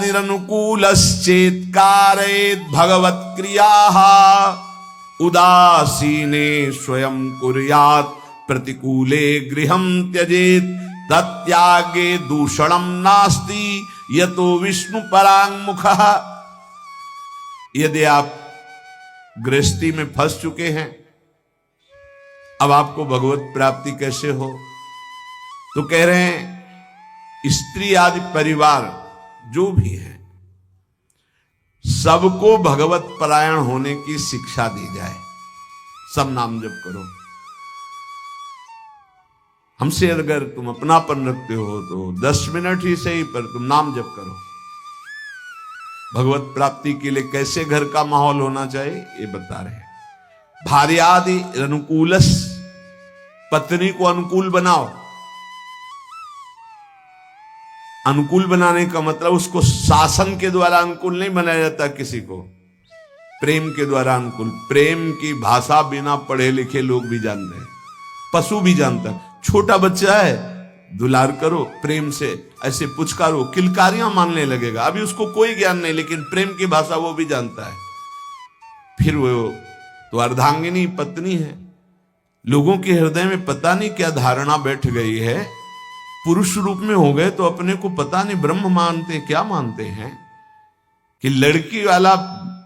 कार्यानिरनुकूलश्चेत्कारयेत् भगवत् क्रियाः उदासीने स्वयं कुर्यात् प्रतिकूले गृहं त्यजेत् तत्यागे दूषणं नास्ति यतो विष्णु परांगमुखः। यदि आप गृहस्थी में फंस चुके हैं, अब आपको भगवत प्राप्ति कैसे हो, तो कह रहे हैं स्त्री आदि परिवार जो भी है सबको भगवत परायण होने की शिक्षा दी जाए। सब नाम जप करो। हमसे अगर तुम अपनापन रखते हो तो 10 मिनट ही सही, पर तुम नाम जप करो। भगवत प्राप्ति के लिए कैसे घर का माहौल होना चाहिए ये बता रहे हैं। भार्यादि अनुकूलस, पत्नी को अनुकूल बनाओ। अनुकूल बनाने का मतलब उसको शासन के द्वारा अनुकूल नहीं बनाया जाता, किसी को प्रेम के द्वारा अनुकूल। प्रेम की भाषा बिना पढ़े लिखे लोग भी जानते हैं, पशु भी जानता है। छोटा बच्चा है, दुलार करो प्रेम से, ऐसे पुचकारो, किलकारियां मानने लगेगा। अभी उसको कोई ज्ञान नहीं, लेकिन प्रेम की भाषा वो भी जानता है। फिर वो तो अर्धांगिनी पत्नी है। लोगों के हृदय में पता नहीं क्या धारणा बैठ गई है, पुरुष रूप में हो गए तो अपने को पता नहीं ब्रह्म मानते क्या मानते हैं, कि लड़की वाला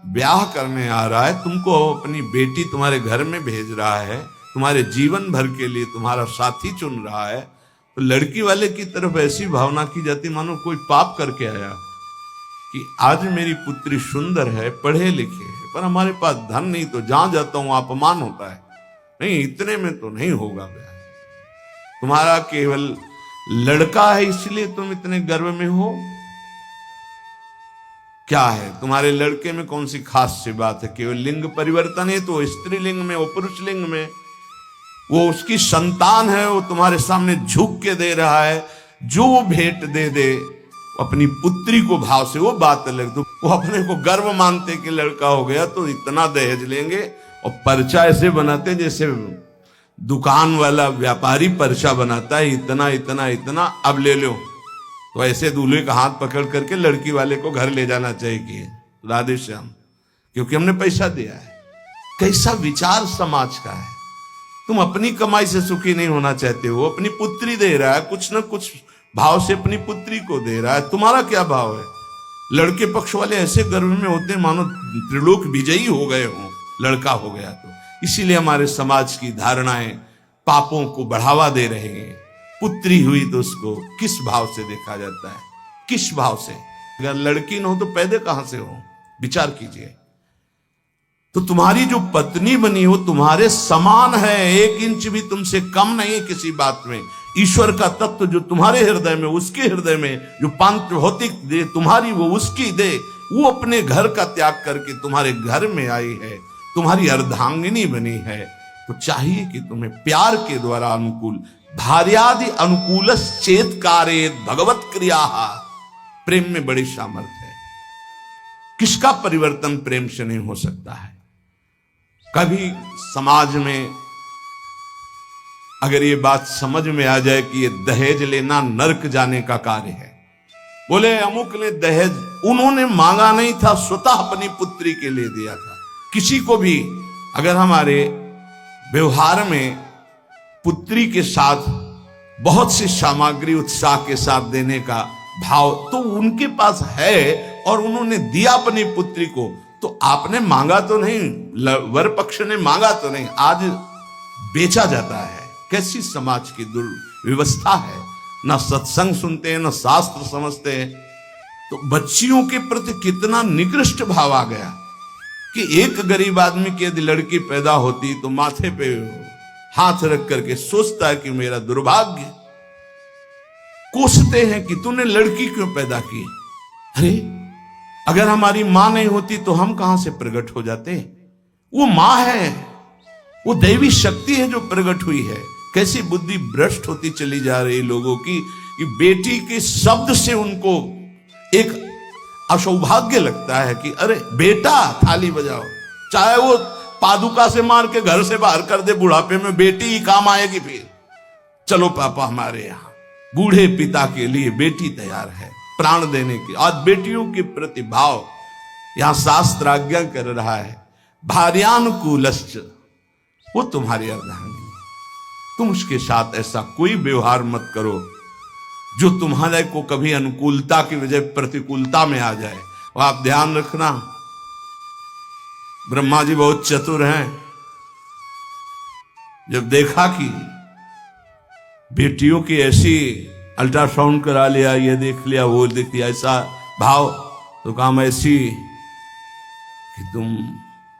ब्याह करने आ रहा है, तुमको अपनी बेटी तुम्हारे घर में भेज रहा है, तुम्हारे जीवन भर के लिए तुम्हारा साथी चुन रहा है, तो लड़की वाले की तरफ ऐसी भावना की जाती मानो कोई पाप करके आया, कि आज मेरी पुत्री सुंदर है, पढ़े लिखे है, पर हमारे पास धन नहीं, तो जहां जाता हूं अपमान होता है। नहीं, इतने में तो नहीं होगा ब्याह। तुम्हारा केवल लड़का है इसलिए तुम इतने गर्व में हो। क्या है तुम्हारे लड़के में कौन सी खास सी बात है? केवल लिंग परिवर्तन है तो स्त्री लिंग में, वो पुरुष लिंग में, वो उसकी संतान है, वो तुम्हारे सामने झुक के दे रहा है। जो वो भेंट दे दे अपनी पुत्री को भाव से, वो बात अलग। तो वो अपने को गर्व मानते कि लड़का हो गया तो इतना दहेज लेंगे, और पर्चा ऐसे बनाते जैसे दुकान वाला व्यापारी पर्चा बनाता है, इतना इतना इतना, अब ले लो। तो ऐसे दूल्हे का हाथ पकड़ करके लड़की वाले को घर ले जाना चाहिए कि राधे श्याम, क्योंकि हमने पैसा दिया है। कैसा विचार समाज का है। तुम अपनी कमाई से सुखी नहीं होना चाहते हो, अपनी पुत्री दे रहा है, कुछ ना कुछ भाव से अपनी पुत्री को दे रहा है, तुम्हारा क्या भाव है? लड़के पक्ष वाले ऐसे गर्व में होते मानो त्रिलोक विजयी हो गए हो, लड़का हो गया तो। इसीलिए हमारे समाज की धारणाएं पापों को बढ़ावा दे रहे हैं। पुत्री हुई तो उसको किस भाव से देखा जाता है, किस भाव से? अगर लड़की न हो तो पैदा कहां से हो? विचार कीजिए। तो तुम्हारी जो पत्नी बनी हो तुम्हारे समान है, 1 इंच भी तुमसे कम नहीं किसी बात में। ईश्वर का तत्व जो तुम्हारे हृदय में, उसके हृदय में जो पांच भौतिक दे तुम्हारी, वो उसकी दे, वो अपने घर का त्याग करके तुम्हारे घर में आई है, तुम्हारी अर्धांगिनी बनी है। तो चाहिए कि तुम्हें प्यार के द्वारा अनुकूल, भार्यादि अनुकूलश्चेत् कारयेत् भगवत् क्रियाः। प्रेम में बड़ी सामर्थ्य है। किसका परिवर्तन प्रेम से नहीं हो सकता है? कभी समाज में अगर ये बात समझ में आ जाए कि ये दहेज लेना नरक जाने का कार्य है, बोले अमुक ने दहेज, उन्होंने मांगा नहीं था, स्वतः अपनी पुत्री के लिए दिया था। किसी को भी अगर हमारे व्यवहार में पुत्री के साथ बहुत सी सामग्री उत्साह के साथ देने का भाव तो उनके पास है और उन्होंने दिया अपनी पुत्री को, तो आपने मांगा तो नहीं, वर पक्ष ने मांगा तो नहीं, आज बेचा जाता है। कैसी समाज की दुर्व्यवस्था है। ना सत्संग सुनते हैं, ना शास्त्र समझते हैं। तो बच्चियों के प्रति कितना निकृष्ट भाव आ गया कि एक गरीब आदमी की यदि लड़की पैदा होती तो माथे पे हाथ रख करके सोचता है कि मेरा दुर्भाग्य। कोसते हैं कि तूने लड़की क्यों पैदा की। अरे अगर हमारी मां नहीं होती तो हम कहां से प्रकट हो जाते? वो मां है, वो दैवी शक्ति है जो प्रकट हुई है। कैसी बुद्धि भ्रष्ट होती चली जा रही लोगों की कि बेटी के शब्द से उनको एक असौभाग्य लगता है कि अरे बेटा थाली बजाओ, चाहे वो पादुका से मार के घर से बाहर कर दे, बुढ़ापे में बेटी ही काम आएगी। फिर चलो पापा हमारे यहां, बूढ़े पिता के लिए बेटी तैयार है। प्राण देने की। आज बेटियों के प्रति भाव यहां शास्त्र आज्ञा कर रहा है, भार्यानुकूलश्च, वो तुम्हारी अर्धांगिनी, तुम उसके साथ ऐसा कोई व्यवहार मत करो जो तुम्हारे को कभी अनुकूलता की वजह प्रतिकूलता में आ जाए। और आप ध्यान रखना, ब्रह्मा जी बहुत चतुर हैं। जब देखा कि बेटियों की ऐसी अल्ट्रासाउंड करा लिया, ये देख लिया, वो देख लिया, ऐसा भाव, तो काम ऐसी कि तुम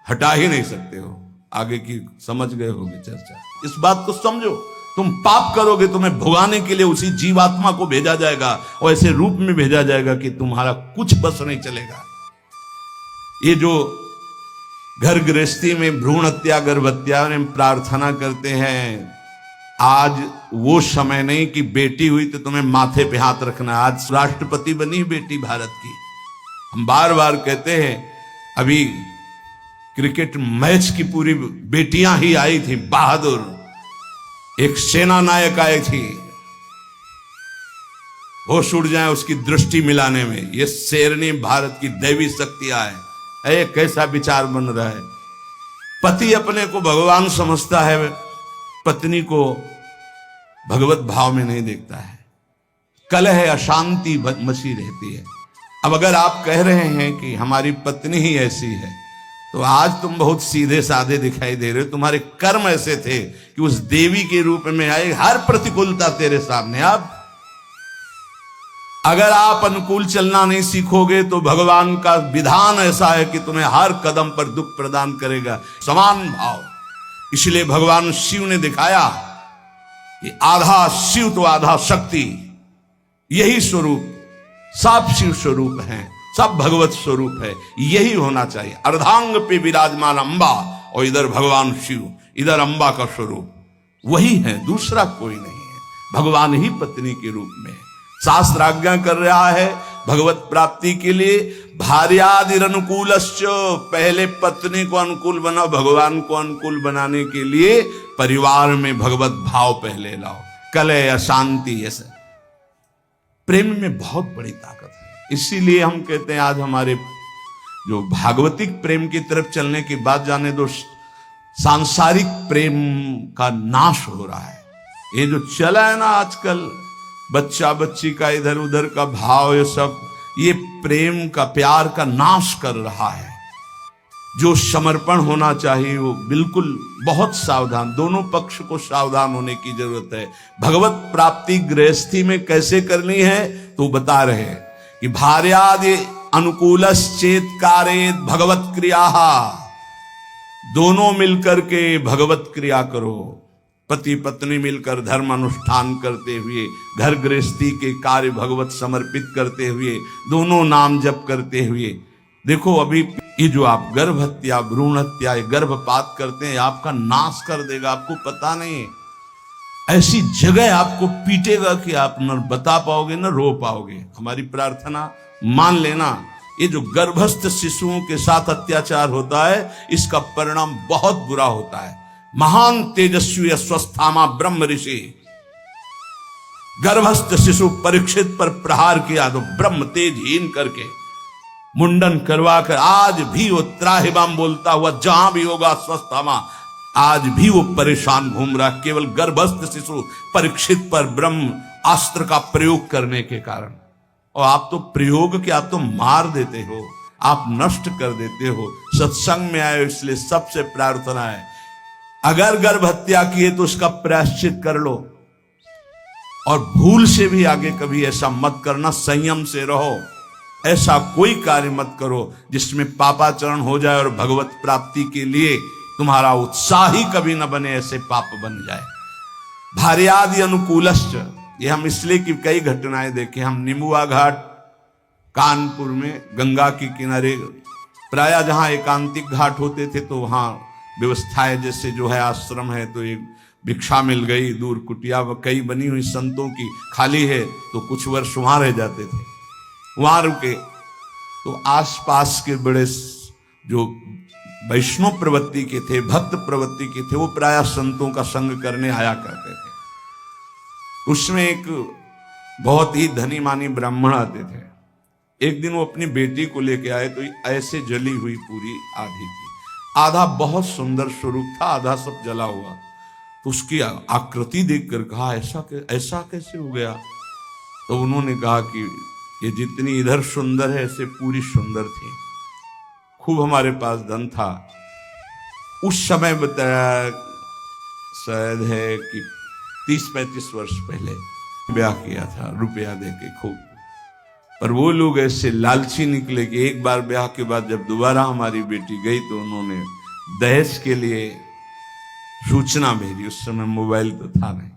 हटा ही नहीं सकते हो। आगे की समझ गए होगे चर्चा। इस बात को समझो, तुम पाप करोगे, तुम्हें भुगाने के लिए उसी जीवात्मा को भेजा जाएगा और ऐसे रूप में भेजा जाएगा कि तुम्हारा कुछ बस नहीं चलेगा। ये जो घर गृहस्थी में भ्रूण हत्या गर्भ हत्या में प्रार्थना करते हैं, आज वो समय नहीं कि बेटी हुई तो तुम्हें माथे पे हाथ रखना। आज राष्ट्रपति बनी बेटी भारत की। हम बार बार कहते हैं, अभी क्रिकेट मैच की पूरी बेटियां ही आई थी, बहादुर। एक सेना नायक आई थी, होश उड़ जाए उसकी दृष्टि मिलाने में। ये शेरनी भारत की दैवी शक्तियां है। कैसा विचार बन रहा है, पति अपने को भगवान समझता है, पत्नी को भगवत भाव में नहीं देखता है। कलह अशांति मची रहती है। अब अगर आप कह रहे हैं कि हमारी पत्नी ही ऐसी है, तो आज तुम बहुत सीधे साधे दिखाई दे रहे हो। तुम्हारे कर्म ऐसे थे कि उस देवी के रूप में आए, हर प्रतिकूलता तेरे सामने। अब अगर आप अनुकूल चलना नहीं सीखोगे तो भगवान का विधान ऐसा है कि तुम्हें हर कदम पर दुख प्रदान करेगा। समान भाव, इसलिए भगवान शिव ने दिखाया कि आधा शिव तो आधा शक्ति, यही स्वरूप, सब शिव स्वरूप हैं, सब भगवत स्वरूप है। यही होना चाहिए। अर्धांग पे विराजमान अंबा, और इधर भगवान शिव, इधर अंबा का स्वरूप वही है, दूसरा कोई नहीं है। भगवान ही पत्नी के रूप में है। शास्त्र आज्ञा कर रहा है भगवत प्राप्ति के लिए, भार्यादिर अनुकूलश्च, पहले पत्नी को अनुकूल बनाओ। भगवान को अनुकूल बनाने के लिए परिवार में भगवत भाव पहले लाओ। कलह अशांति, ऐसे प्रेम में बहुत बड़ी ताकत है। इसीलिए हम कहते हैं आज हमारे जो भागवतिक प्रेम की तरफ चलने की बात, जाने दो सांसारिक प्रेम का नाश हो रहा है। ये जो चला है ना आजकल, बच्चा बच्ची का इधर उधर का भाव, ये सब, ये प्रेम का, प्यार का नाश कर रहा है। जो समर्पण होना चाहिए वो बिल्कुल बहुत सावधान, दोनों पक्ष को सावधान होने की जरूरत है। भगवत प्राप्ति गृहस्थी में कैसे करनी है तो बता रहे हैं कि भार्यादि अनुकूलश्चेत कारेत भगवत क्रिया, दोनों मिलकर के भगवत क्रिया करो। पति पत्नी मिलकर धर्म अनुष्ठान करते हुए, घर गृहस्थी के कार्य भगवत समर्पित करते हुए, दोनों नाम जप करते हुए। देखो अभी ये जो आप गर्भ हत्या, भ्रूण हत्या, गर्भपात करते हैं, आपका नाश कर देगा, आपको पता नहीं है। ऐसी जगह आपको पीटेगा कि आप न बता पाओगे न रो पाओगे। हमारी प्रार्थना मान लेना, ये जो गर्भस्थ शिशुओं के साथ अत्याचार होता है, इसका परिणाम बहुत बुरा होता है। महान तेजस्वी अस्वस्थामा ब्रह्म ऋषि, गर्भस्थ शिशु परीक्षित पर प्रहार किया तो ब्रह्म तेजहीन करके मुंडन करवा कर, आज भी वो त्राहिमाम बोलता हुआ जहां भी होगा अस्वस्थामा, आज भी वो परेशान घूम रहा, केवल गर्भस्थ शिशु परीक्षित पर ब्रह्म अस्त्र का प्रयोग करने के कारण। और आप तो प्रयोग के, आप तो मार देते हो, आप नष्ट कर देते हो। सत्संग में आए इसलिए सबसे प्रार्थना है, अगर गर्भ हत्या किए तो उसका प्रायश्चित कर लो, और भूल से भी आगे कभी ऐसा मत करना, संयम से रहो। ऐसा कोई कार्य मत करो जिसमें पापाचरण हो जाए और भगवत प्राप्ति के लिए तुम्हारा उत्साह ही कभी न बने, ऐसे पाप बन जाए। भार्यादि अनुकूलश्च, ये हम इसलिए कि कई घटनाएं देखे। हम निमुआ घाट कानपुर में गंगा के किनारे, प्राय जहां एकांतिक घाट होते थे तो वहां व्यवस्थाएं, जैसे जो है आश्रम है तो एक भिक्षा मिल गई, दूर कुटिया कई बनी हुई संतों की खाली है, तो कुछ वर्ष वहां रह जाते थे, वहां रुके। तो आसपास के बड़े जो वैष्णव प्रवृत्ति के थे, भक्त प्रवृत्ति के थे, वो प्राय संतों का संग करने आया करते थे। उसमें एक बहुत ही धनी मानी ब्राह्मण आते थे। एक दिन वो अपनी बेटी को लेके आए तो ऐसे जली हुई पूरी आधी थी, आधा बहुत सुंदर स्वरूप था, आधा सब जला हुआ। तो उसकी आकृति देखकर कहा ऐसा कैसे हो गया? तो उन्होंने कहा कि ये जितनी इधर सुंदर है ऐसे पूरी सुंदर थी। खूब हमारे पास धन था। उस समय बताया शायद है कि 30-35 वर्ष पहले ब्याह किया था रुपया देके खूब। पर वो लोग ऐसे लालची निकले कि एक बार ब्याह के बाद जब दोबारा हमारी बेटी गई तो उन्होंने दहेज के लिए सूचना भेजी। उस समय मोबाइल तो था नहीं।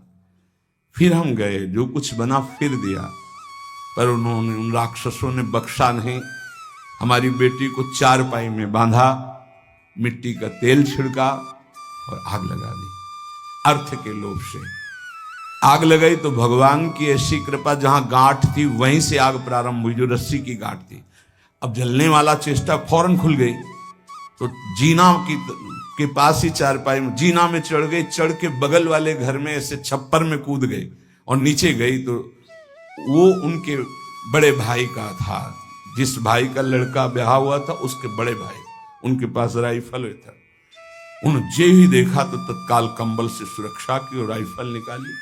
फिर हम गए, जो कुछ बना फिर दिया, पर उन्होंने उन राक्षसों ने बख्शा नहीं। हमारी बेटी को चारपाई में बांधा, मिट्टी का तेल छिड़का और आग लगा दी। अर्थ के लोभ से आग लगाई तो भगवान की ऐसी कृपा, जहां गांठ थी वहीं से आग प्रारंभ हुई, जो रस्सी की गांठ थी। अब जलने वाला चेष्टा फौरन खुल गई तो जीना के पास ही चारपाई में जीना में चढ़ गई। चढ़ के बगल वाले घर में ऐसे छप्पर में कूद गई और नीचे गई तो वो उनके बड़े भाई का था, जिस भाई का लड़का ब्याह हुआ था उसके बड़े भाई, उनके पास राइफल था। उन्होंने जे ही देखा तो तत्काल कंबल से सुरक्षा की और राइफल निकाली,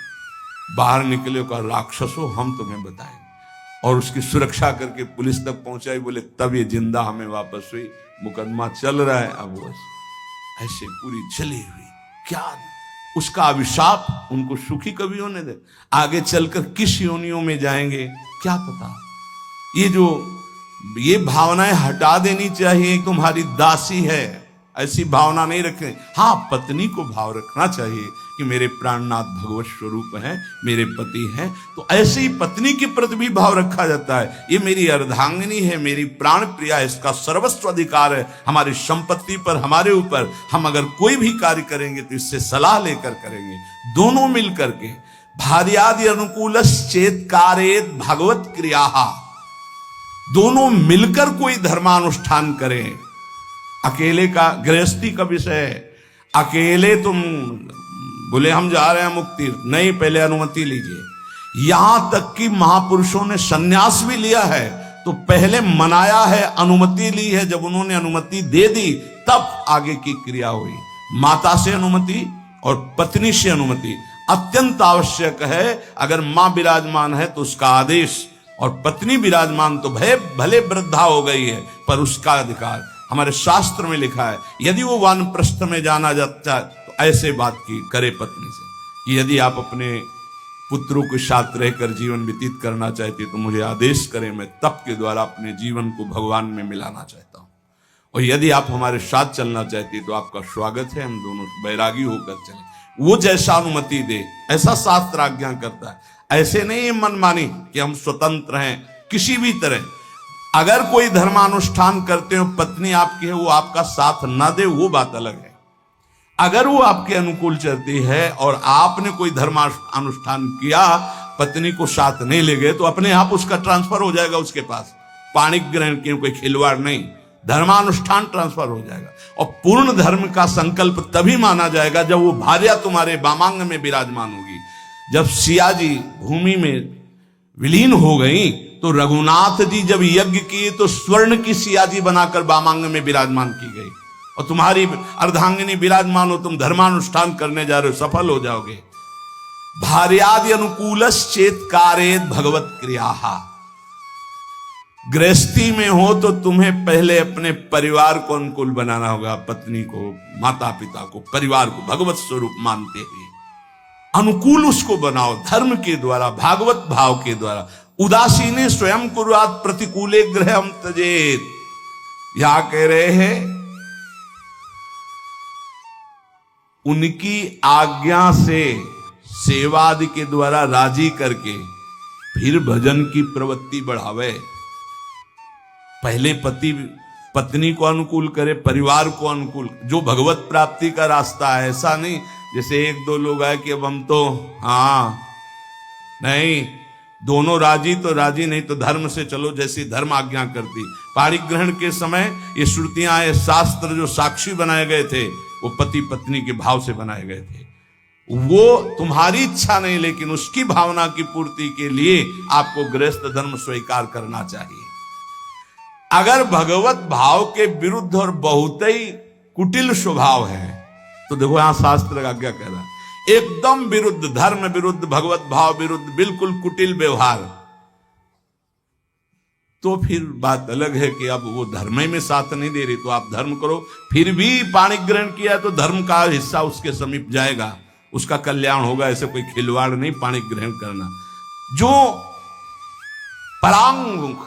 बाहर निकले, कहा राक्षसों हम तुम्हें बताएं, और उसकी सुरक्षा करके पुलिस तक पहुंचाई। बोले तब ये जिंदा हमें वापस हुई। मुकदमा चल रहा है। अब वो ऐसे पूरी जली हुई, क्या उसका अभिशाप उनको सुखी कभी होने दे? आगे चलकर किस योनियों में जाएंगे क्या पता। ये भावनाएं हटा देनी चाहिए। तुम्हारी दासी है, ऐसी भावना नहीं रखें। हाँ, पत्नी को भाव रखना चाहिए कि मेरे प्राणनाथ भगवत स्वरूप हैं, मेरे पति हैं, तो ऐसे ही पत्नी के प्रति भी भाव रखा जाता है। ये मेरी अर्धांगिनी है, मेरी प्राण प्रिया है, इसका सर्वस्व अधिकार है हमारी संपत्ति पर, हमारे ऊपर। हम अगर कोई भी कार्य करेंगे तो इससे सलाह लेकर करेंगे, दोनों मिल करके। भार्यादि अनुकूल चेत कारेत भगवत क्रिया, दोनों मिलकर कोई धर्मानुष्ठान करें। अकेले का गृहस्थी का विषय, अकेले तुम बोले हम जा रहे हैं मुक्ति, नहीं, पहले अनुमति लीजिए। यहां तक कि महापुरुषों ने सन्यास भी लिया है तो पहले मनाया है, अनुमति ली है। जब उन्होंने अनुमति दे दी तब आगे की क्रिया हुई। माता से अनुमति और पत्नी से अनुमति अत्यंत आवश्यक है। अगर मां विराजमान है तो उसका आदेश, और पत्नी विराजमान तो भले वृद्धा हो गई है पर उसका अधिकार। हमारे शास्त्र में लिखा है यदि वो वानप्रस्थ में जाना जाता है तो ऐसे बात की करे पत्नी से कि यदि आप अपने पुत्रों के साथ रहकर जीवन व्यतीत करना चाहते तो मुझे आदेश करें, मैं तप के द्वारा अपने जीवन को भगवान में मिलाना चाहता हूं। और यदि आप हमारे साथ चलना चाहते तो आपका स्वागत है, हम दोनों बैरागी होकर चलें। वो जैसा अनुमति दे ऐसा शास्त्र आज्ञा करता है। ऐसे नहीं मनमानी कि हम स्वतंत्र हैं किसी भी तरह। अगर कोई धर्मानुष्ठान करते हो, पत्नी आपकी है, वो आपका साथ ना दे वो बात अलग है। अगर वो आपके अनुकूल चलती है और आपने कोई धर्मानुष्ठान किया, पत्नी को साथ नहीं ले गए, तो अपने आप उसका ट्रांसफर हो जाएगा उसके पास। पाणिक ग्रहण की कोई खिलवाड़ नहीं, धर्मानुष्ठान ट्रांसफर हो जाएगा। और पूर्ण धर्म का संकल्प तभी माना जाएगा जब वो भार्या तुम्हारे वामांग में विराजमान होगी। जब सिया जी भूमि में विलीन हो गई तो रघुनाथ जी जब यज्ञ किए तो स्वर्ण की सिया जी बनाकर वामांग में विराजमान की गई। और तुम्हारी अर्धांगिनी विराजमान हो, तुम धर्मानुष्ठान करने जा रहे हो, सफल हो जाओगे। भार्यादि अनुकूलस् चेत कारेत भगवत क्रिया। गृहस्थी में हो तो तुम्हें पहले अपने परिवार को अनुकूल बनाना होगा, पत्नी को, माता पिता को, परिवार को भगवत स्वरूप मानते हुए अनुकूल उसको बनाओ धर्म के द्वारा, भागवत भाव के द्वारा। उदासीने स्वयं कुर्यात् प्रतिकूले गृहम त्यजेत। यहां कह रहे हैं उनकी आज्ञा से सेवादि के द्वारा राजी करके फिर भजन की प्रवृत्ति बढ़ावे। पहले पति पत्नी को अनुकूल करे, परिवार को अनुकूल, जो भगवत प्राप्ति का रास्ता है। ऐसा नहीं जैसे एक दो लोग आए कि अब हम तो नहीं, दोनों राजी तो राजी, नहीं तो धर्म से चलो जैसी धर्म आज्ञा करती। पाणिक ग्रहण के समय ये श्रुतियां, ये शास्त्र जो साक्षी बनाए गए थे वो पति पत्नी के भाव से बनाए गए थे। वो तुम्हारी इच्छा नहीं, लेकिन उसकी भावना की पूर्ति के लिए आपको गृहस्थ धर्म स्वीकार करना चाहिए। अगर भगवत भाव के विरुद्ध और बहुत ही कुटिल स्वभाव है तो देखो यहां शास्त्र का क्या कह रहा है, एकदम विरुद्ध, धर्म विरुद्ध, भगवत भाव विरुद्ध, बिल्कुल कुटिल व्यवहार, तो फिर बात अलग है कि अब वो धर्म में साथ नहीं दे रही तो आप धर्म करो। फिर भी पाणी ग्रहण किया तो धर्म का हिस्सा उसके समीप जाएगा, उसका कल्याण होगा। ऐसे कोई खिलवाड़ नहीं पाणी ग्रहण करना। जो परांगमुख,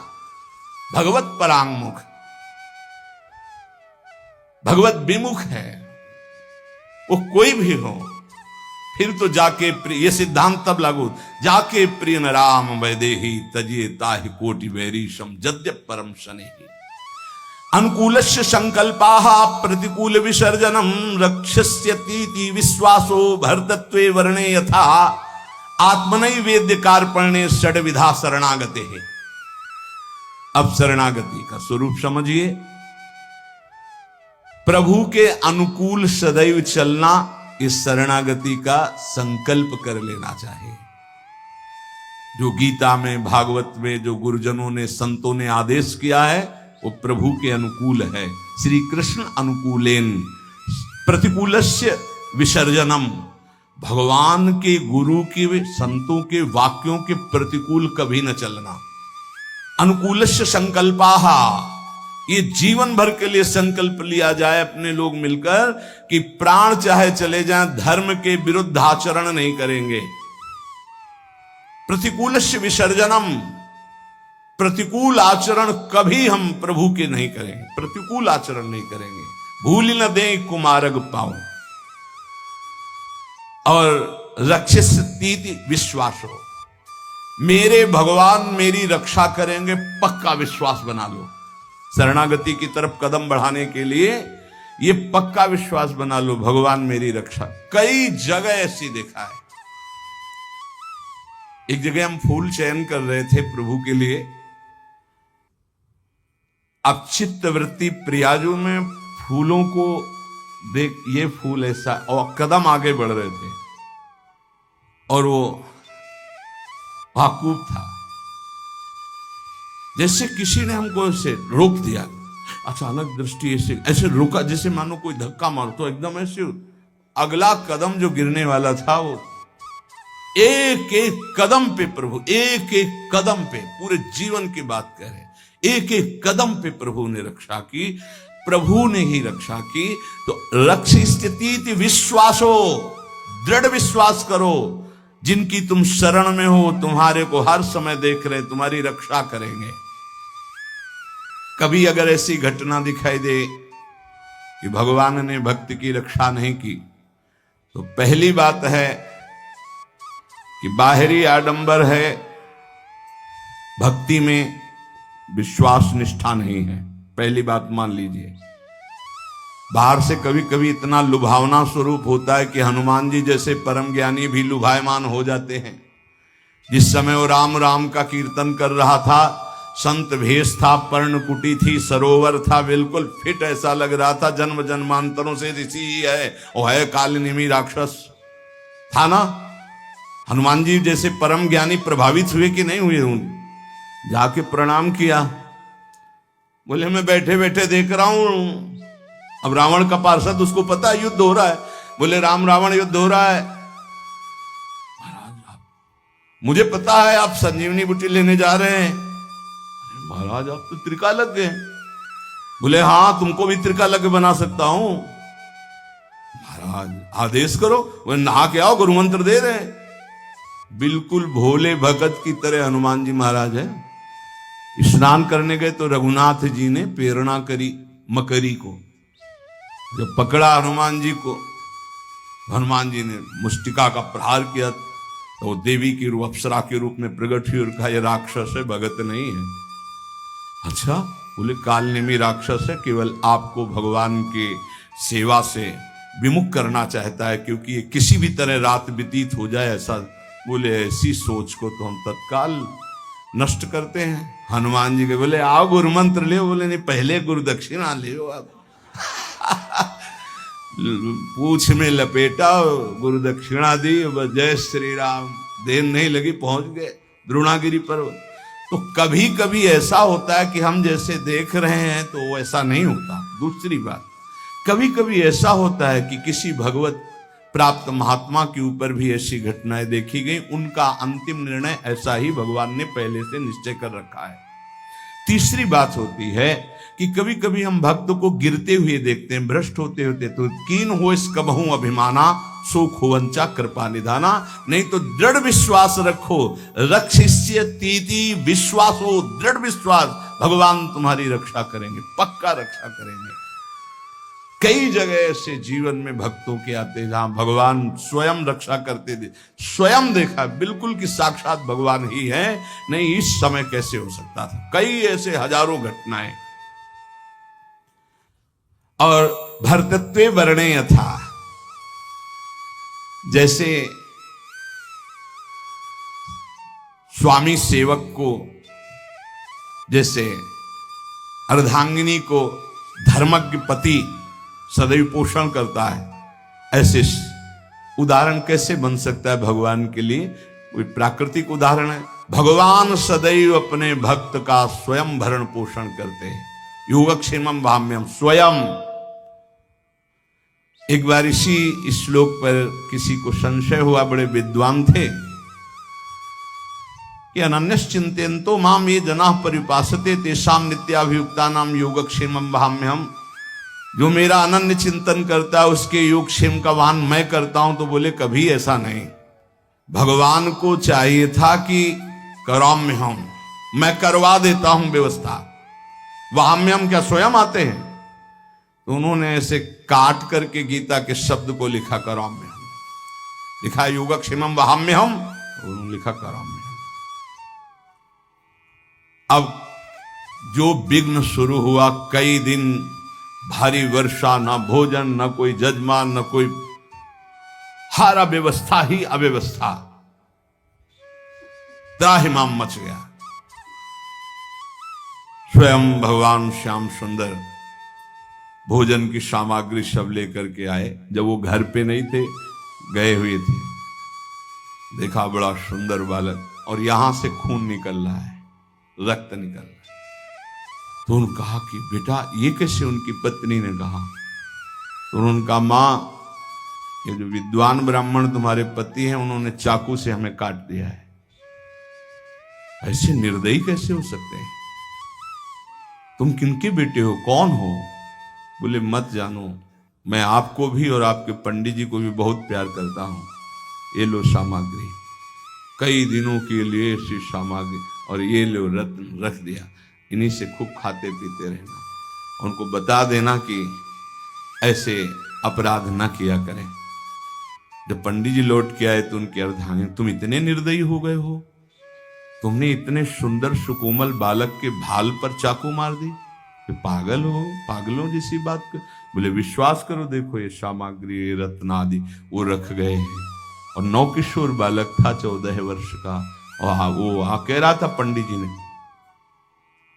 भगवत परांगमुख, भगवत विमुख है, वो कोई भी हो, फिर तो जाके प्रिय, ये सिद्धांत तब लागू, जाके प्रिय न राम वैदेही तजिए ताहि कोटि वैरीशम यद्यप परम शनेहि। अनुकूलस्य संकल्पाः प्रतिकूल विसर्जनम रक्षस्यतीति विश्वासो भरतत्वे वर्णे यथा आत्मनै वेद्य कार्पण्ये षड्विधा शरणागते है। अब शरणागति का स्वरूप समझिए। प्रभु के अनुकूल सदैव चलना, इस शरणागति का संकल्प कर लेना चाहिए। जो गीता में, भागवत में जो गुरुजनों ने, संतों ने आदेश किया है वो प्रभु के अनुकूल है। श्री कृष्ण अनुकूलेन प्रतिकूलस्य विसर्जनम, भगवान के, गुरु के, संतों के वाक्यों के प्रतिकूल कभी न चलना। अनुकूलस्य संकल्पाः, ये जीवन भर के लिए संकल्प लिया जाए अपने लोग मिलकर कि प्राण चाहे चले जाएं, धर्म के विरुद्ध आचरण नहीं करेंगे। प्रतिकूलस्य विसर्जनम, प्रतिकूल आचरण कभी हम प्रभु के नहीं करेंगे, प्रतिकूल आचरण नहीं करेंगे। भूल न दें कुमारग पाऊं, और रक्षिस्तीति विश्वासो, मेरे भगवान मेरी रक्षा करेंगे, पक्का विश्वास बना लो। शरणागति की तरफ कदम बढ़ाने के लिए ये पक्का विश्वास बना लो, भगवान मेरी रक्षा। कई जगह ऐसी देखा है। एक जगह हम फूल चयन कर रहे थे प्रभु के लिए। अब चित्त वृत्ति प्रियाजू में फूलों को देख, ये फूल ऐसा, और कदम आगे बढ़ रहे थे और वो वाकूफ था, जैसे किसी ने हमको ऐसे रोक दिया। अचानक दृष्टि ऐसे रोका, जैसे मानो कोई धक्का मारो, तो एकदम ऐसे अगला कदम जो गिरने वाला था वो एक एक कदम पे प्रभु, एक एक कदम पे, पूरे जीवन की बात कह रहे, एक एक कदम पे प्रभु ने रक्षा की, प्रभु ने ही रक्षा की। तो रक्षिस्तीति विश्वासो, दृढ़ विश्वास करो, जिनकी तुम शरण में हो तुम्हारे को हर समय देख रहे, तुम्हारी रक्षा करेंगे। कभी अगर ऐसी घटना दिखाई दे कि भगवान ने भक्त की रक्षा नहीं की, तो पहली बात है कि बाहरी आडंबर है, भक्ति में विश्वास निष्ठा नहीं है। पहली बात मान लीजिए। बाहर से कभी कभी इतना लुभावना स्वरूप होता है कि हनुमान जी जैसे परम ज्ञानी भी लुभायमान हो जाते हैं। जिस समय वो राम राम का कीर्तन कर रहा था, संत भेष था, पर्णकुटी थी, सरोवर था, बिल्कुल फिट ऐसा लग रहा था, जन्म जन्मांतरों से ऋषि ही है, वो है कालनेमी राक्षस था ना। हनुमान जी जैसे परम ज्ञानी प्रभावित हुए कि नहीं हुए? जाके प्रणाम किया, बोले मैं बैठे बैठे देख रहा हूं। अब रावण का पार्षद, उसको पता है युद्ध हो रहा है, बोले राम रावण युद्ध हो रहा है। महाराज मुझे पता है आप संजीवनी बूटी लेने जा रहे हैं। महाराज आप तो त्रिका लग गए। बोले हाँ, तुमको भी त्रिका लग बना सकता हूं। महाराज आदेश करो। वो नहा के आओ, गुरु मंत्र दे रहे हैं। बिल्कुल भोले भगत की तरह हनुमान जी महाराज है। स्नान करने गए तो रघुनाथ जी ने प्रेरणा करी मकरी को। जब पकड़ा हनुमान जी को, हनुमान जी ने मुष्टिका का प्रहार किया तो वो देवी की रूप, अप्सरा के रूप में प्रकट हुई और कहा ये राक्षस है, भगत नहीं है। अच्छा, बोले कालनेमी राक्षस है, केवल आपको भगवान के सेवा से विमुख करना चाहता है, क्योंकि ये किसी भी तरह रात व्यतीत हो जाए ऐसा। बोले ऐसी सोच को तो हम तत्काल नष्ट करते हैं। हनुमान जी के बोले आओ गुरु मंत्र ले। बोले नहीं, पहले गुरु दक्षिणा ले आप। पूछ में लपेटा, गुरु दक्षिणा दी, बस जय श्री राम, देर नहीं लगी पहुंच गए द्रोणागिरी पर्वत। तो कभी कभी ऐसा होता है कि हम जैसे देख रहे हैं तो ऐसा नहीं होता। दूसरी बात, कभी कभी ऐसा होता है कि किसी भगवत प्राप्त महात्मा के ऊपर भी ऐसी घटनाएं देखी गई, उनका अंतिम निर्णय ऐसा ही भगवान ने पहले से निश्चय कर रखा है। तीसरी बात होती है कि कभी कभी हम भक्त को गिरते हुए देखते हैं, भ्रष्ट होते होते, तो कीन हो इस कबहू अभिमाना सो खोवंचा कृपा निधाना। नहीं तो दृढ़ विश्वास रखो, रक्षिष्य तीति विश्वास हो, दृढ़ विश्वास, भगवान तुम्हारी रक्षा करेंगे, पक्का रक्षा करेंगे। कई जगह ऐसे जीवन में भक्तों के आते जहां भगवान स्वयं रक्षा करते थे, स्वयं देखा बिल्कुल कि साक्षात भगवान ही है, नहीं इस समय कैसे हो सकता था। कई ऐसे हजारों घटनाएं। और भर्तृत्वे वर्णे यथा, जैसे स्वामी सेवक को, जैसे अर्धांगिनी को धर्मज्ञ पति सदैव पोषण करता है, ऐसे उदाहरण कैसे बन सकता है भगवान के लिए? कोई प्राकृतिक उदाहरण है? भगवान सदैव अपने भक्त का स्वयं भरण पोषण करते हैं। योगक्षेमम भाम्यम, स्वयं। एक बार इसी श्लोक पर किसी को संशय हुआ, बड़े विद्वान थे, कि अनन्यश्चिंतयन्तो माम ये जनाः परिपासते तेषां नित्याभियुक्तानां योगक्षेमम भाम्यहम्। जो मेरा अनन्य चिंतन करता है उसके योगक्षेम का वाहन मैं करता हूं। तो बोले कभी ऐसा नहीं, भगवान को चाहिए था कि कराम्यहम्, मैं करवा देता हूं व्यवस्था, वाम्यम क्या स्वयं आते हैं? तो उन्होंने ऐसे काट करके गीता के शब्द को लिखा कराम्यहम्, लिखा योगक्षेमम वाम्यहम्, उन्होंने लिखा कराम्यहम्। अब जो विघ्न शुरू हुआ, कई दिन भारी वर्षा, ना भोजन, ना कोई जजमान, ना कोई, हर अव्यवस्था ही अव्यवस्था, त्राहिमाम मच गया। स्वयं भगवान श्याम सुंदर भोजन की सामग्री सब लेकर के आए। जब वो घर पे नहीं थे, गए हुए थे, देखा बड़ा सुंदर बालक, और यहां से खून निकल रहा है, रक्त निकल रहा है। तो उन्होंने कहा कि बेटा ये कैसे? उनकी पत्नी ने कहा, तो उन्होंने कहा मां, ये जो विद्वान ब्राह्मण तुम्हारे पति हैं, उन्होंने चाकू से हमें काट दिया है। ऐसे निर्दयी कैसे हो सकते हैं? तुम किनके बेटे हो, कौन हो? बोले मत जानो, मैं आपको भी और आपके पंडित जी को भी बहुत प्यार करता हूं। ये लो सामग्री, कई दिनों के लिए ऐसी सामग्री, और ये लो रत्न रख दिया, इन्हीं से खूब खाते पीते रहना। उनको बता देना कि ऐसे अपराध न किया करें। जब पंडित जी लौट के आए तो उनके अर्धांगिनी, तुम इतने निर्दयी हो गए हो, तुमने इतने सुंदर सुकोमल बालक के भाल पर चाकू मार दी, कि पागल हो, पागलों जैसी बात कर। बोले विश्वास करो, देखो ये सामग्री, रत्न आदि वो रख गए हैं। और नौकिशोर बालक था, 14 वर्ष का, और वो कह रहा था पंडित जी ने,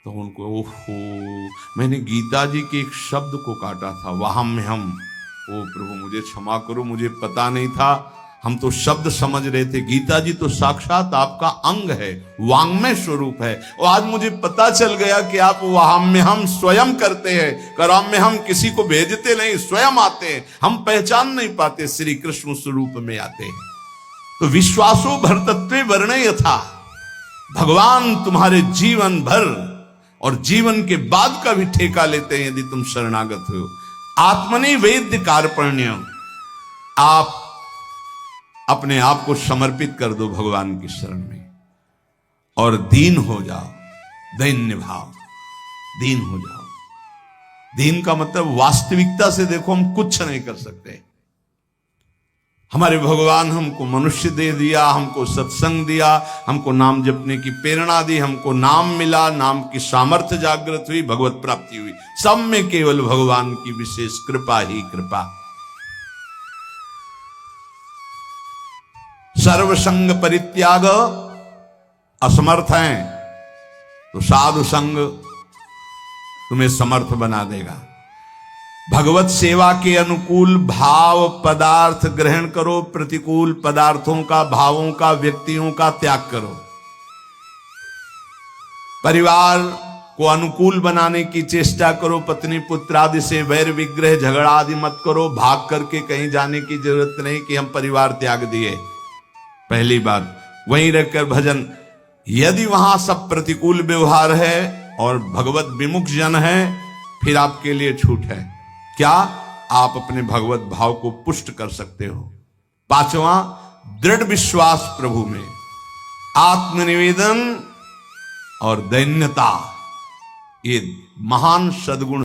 तो उनको ओहो, मैंने गीता जी के एक शब्द को काटा था, वाम्यहम्। ओ प्रभु मुझे क्षमा करो, मुझे पता नहीं था, हम तो शब्द समझ रहे थे। गीता जी तो साक्षात आपका अंग है, वांग्मय स्वरूप है, और आज मुझे पता चल गया कि आप वाम्यहम् स्वयं करते हैं, कराम्यहम् किसी को भेजते नहीं, स्वयं आते हैं। हम पहचान नहीं पाते, श्री कृष्ण स्वरूप में आते हैं। तो विश्वासो भर्तृत्वे वर्णे यथा, भगवान तुम्हारे जीवन भर और जीवन के बाद का भी ठेका लेते हैं यदि तुम शरणागत हो। आत्मनि वेद्य कार्पण्य, आप अपने आप को समर्पित कर दो भगवान की शरण में, और दीन हो जाओ, दैन्य भाव, दीन हो जाओ। दीन का मतलब वास्तविकता से देखो, हम कुछ नहीं कर सकते। हमारे भगवान हमको मनुष्य दे दिया, हमको सत्संग दिया, हमको नाम जपने की प्रेरणा दी, हमको नाम मिला, नाम की सामर्थ्य जागृत हुई, भगवत प्राप्ति हुई। सब में केवल भगवान की विशेष कृपा ही कृपा। सर्वसंग परित्याग, असमर्थ हैं तो साधु संग तुम्हें समर्थ बना देगा। भगवत सेवा के अनुकूल भाव पदार्थ ग्रहण करो, प्रतिकूल पदार्थों का, भावों का, व्यक्तियों का त्याग करो। परिवार को अनुकूल बनाने की चेष्टा करो, पत्नी पुत्र आदि से वैर विग्रह झगड़ा आदि मत करो। भाग करके कहीं जाने की जरूरत नहीं कि हम परिवार त्याग दिए। पहली बात वहीं रहकर भजन। यदि वहां सब प्रतिकूल व्यवहार है और भगवत विमुख जन है, फिर आपके लिए छूट है। क्या? आप अपने भगवत भाव को पुष्ट कर सकते हो। पांचवा, दृढ़ विश्वास प्रभु में, आत्मनिवेदन और दैन्यता, ये महान सद्गुण